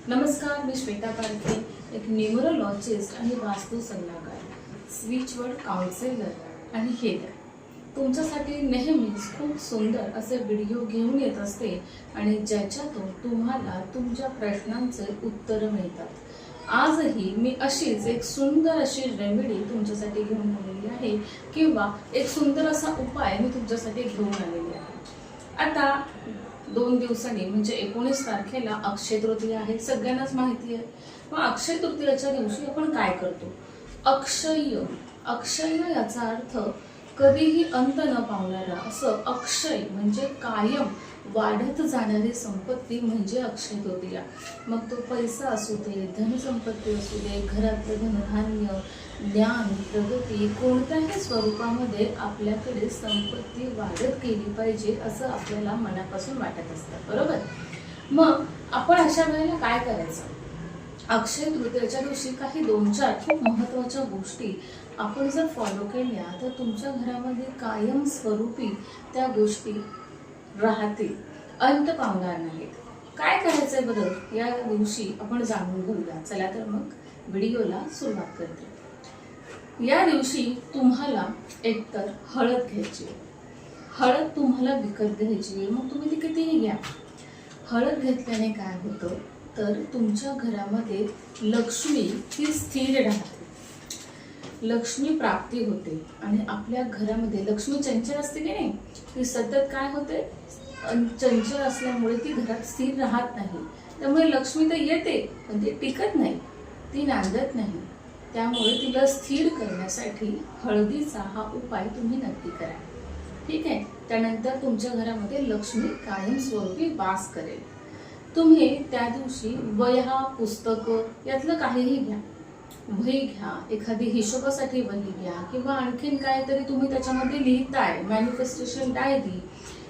नमस्कार, मी श्वेता पारखे, एक न्यूमरोलॉजिस्ट आणि वास्तू सल्लागार, स्विचवर्ड काउन्सिलर आणि हेलर. तुमच्यासाठी नेहमीच खूप सुंदर असे व्हिडिओ घेऊन येत असते आणि ज्याच्यातून तुम्हाला तुमच्या प्रश्नांचे उत्तर मिळतात. आजही मी अशीच एक सुंदर अशी रेमेडी तुमच्यासाठी घेऊन आलेली आहे किंवा एक सुंदर असा उपाय मी तुमच्यासाठी घेऊन आलेली आहे. आता 2 दिवसांनी म्हणजे 19 तारखेला अक्षय तृतीया आहे, सगळ्यांनाच माहिती आहे. मग अक्षय तृतीयाच्या दिवशी आपण काय करतो? अक्षय याचा अर्थ कधीही अंत न पावणारा, असं अक्षय म्हणजे कायम वाढत जाणारी संपत्ती म्हणजे अक्षय तृतीया. मग तो पैसा असू दे, धनसंपत्ती असू दे, घरातलं धनधान्य, ज्ञान, प्रगती, कोणत्याही स्वरूपामध्ये आपल्याकडे संपत्ती वाढत गेली पाहिजे असं आपल्याला मनापासून वाटत असतं, बरोबर? मग आपण अशा वेळेला काय करायचं? अक्षय तृतीयेच्या दिवशी काही 2-4 खूप महत्त्वाच्या गोष्टी आपण जर फॉलो केल्या तर तुमच्या घरामध्ये कायम स्वरूपी त्या गोष्टी राहतील, अंत पावणार नाहीत. काय करायचंय बरं या दिवशी आपण जाणून घेऊया. चला तर मग व्हिडिओला सुरुवात करते. या दिवशी तुम्हाला एकतर हळद घ्यायची. हळद तुम्हाला विकत घ्यायची, मग तुम्ही ती कितीही घ्या. हळद घेतल्याने काय होतं तर तुमच्या घरामध्ये लक्ष्मी ही स्थिर राहते, लक्ष्मी प्राप्ती होते. आणि आपल्या घरामध्ये लक्ष्मी चंचल असते की नाही, ती सतत काय होते, चंचल असल्यामुळे ती घरात स्थिर राहत नाही. त्यामुळे लक्ष्मी तर येते पण ती टिकत नाही, ती नांदत नाही. त्यामुळे तिला स्थिर करण्यासाठी हळदीचा हा उपाय तुम्ही नक्की करा, ठीक आहे? त्यानंतर तुमच्या घरामध्ये लक्ष्मी कायम स्वरूपी वास करेल. तुम्ही त्या दिवशी वह्या, पुस्तकं यातलं काहीही घ्या. वही घ्या, एखादी हिशोबासाठी वही घ्या किंवा आणखीन काहीतरी तुम्ही त्याच्यामध्ये लिहिताय, मॅनिफेस्टेशन डायरी,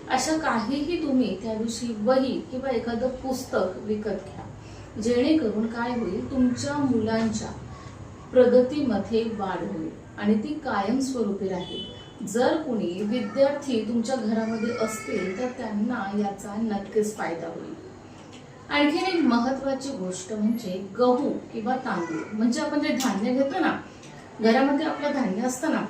अशा काहीही तुम्ही त्या दिवशी वही किंवा एखादं पुस्तक विकत घ्या. जेणेकरून काय होईल, तुमच्या मुलांच्या प्रगतीमध्ये वाढ होईल आणि ती कायम स्वरूपी राहील. जर कोणी विद्यार्थी तुमच्या घरामध्ये असतील तर त्यांना याचा नक्कीच फायदा होईल. आणखीन एक महत्त्वाची गोष्ट म्हणजे गहू किंवा तांदूळ, म्हणजे आपण जे धान्य घेतो ना, घरामध्ये आपलं धान्य असतं ना,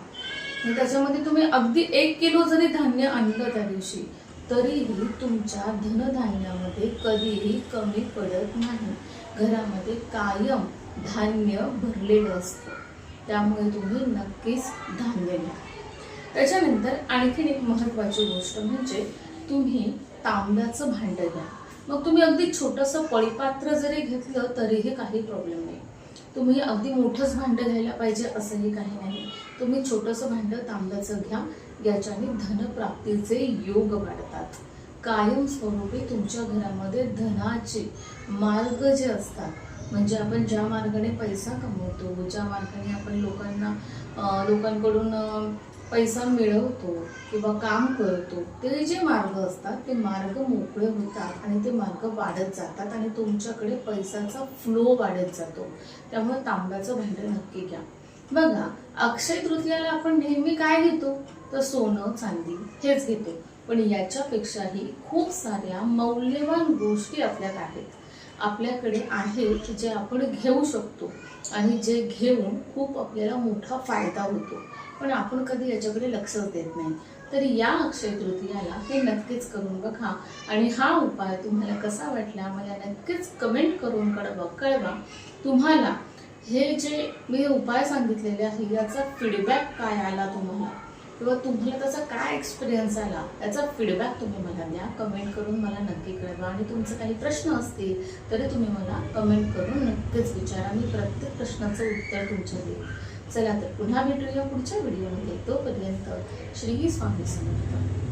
त्याच्यामध्ये तुम्ही अगदी 1 किलो जरी धान्य आणलं त्या दिवशी तरीही तुमच्या धनधान्यामध्ये कधीही कमी पडत नाही. घरामध्ये कायम धान्य भरलेलं असतं, त्यामुळे तुम्ही नक्कीच धान्य घ्या. त्याच्यानंतर आणखीन एक महत्त्वाची गोष्ट म्हणजे तुम्ही तांब्याचं भांडं घ्या. मग तुम्ही अगदी छोटंसं पळीपात्र जरी घेतलं तरीही काही प्रॉब्लेम नाही. तुम्ही अगदी मोठंच भांडं घ्यायला पाहिजे असंही काही नाही. तुम्ही छोटंसं भांडं तांब्याचं घ्या, याच्याने धनप्राप्तीचे योग वाढतात. कायम स्वरूपी तुमच्या घरामध्ये धनाचे मार्ग जे असतात, म्हणजे आपण ज्या मार्गाने पैसा कमवतो, ज्या मार्गाने आपण लोकांकडून पैसा मिळवतो किंवा काम करतो, ते जे मार्ग असतात ते मार्ग मोकळे होतात आणि ते मार्ग वाढत जातात आणि तुमच्याकडे पैशाचा फ्लो वाढत जातो. त्यामुळे तांब्याचं भांडं नक्की घ्या. बघा, अक्षय तृतीयाला आपण नेहमी काय घेतो तर सोनं, चांदी हेच घेतो, पण याच्यापेक्षाही खूप साऱ्या मौल्यवान गोष्टी आपल्याकडे आहेत जे आपण घेऊ शकतो आणि जे घेऊन खूप आपल्याला मोठा फायदा होतो, पण आपण कधी याच्याकडे लक्ष देत नाही. तर या अक्षय तृतीयाला हे नक्कीच करून बघा आणि हा उपाय तुम्हाला कसा वाटला मला नक्कीच कमेंट करून कळवा. तुम्हाला हे जे मी उपाय सांगितलेले आहे याचा फीडबॅक काय आला तुम्हाला, किंवा तुम्हाला त्याचा काय एक्सपिरियन्स आला याचा फीडबॅक तुम्ही मला द्या, कमेंट करून मला नक्की कळवा. आणि तुमचे काही प्रश्न असतील तरी तुम्ही मला कमेंट करून नक्कीच विचारा, मी प्रत्येक प्रश्नाचं उत्तर तुमच्या देईन. चला तर पुन्हा भेटूया पुढच्या व्हिडिओमध्ये. तोपर्यंत श्री स्वामी समर्थ.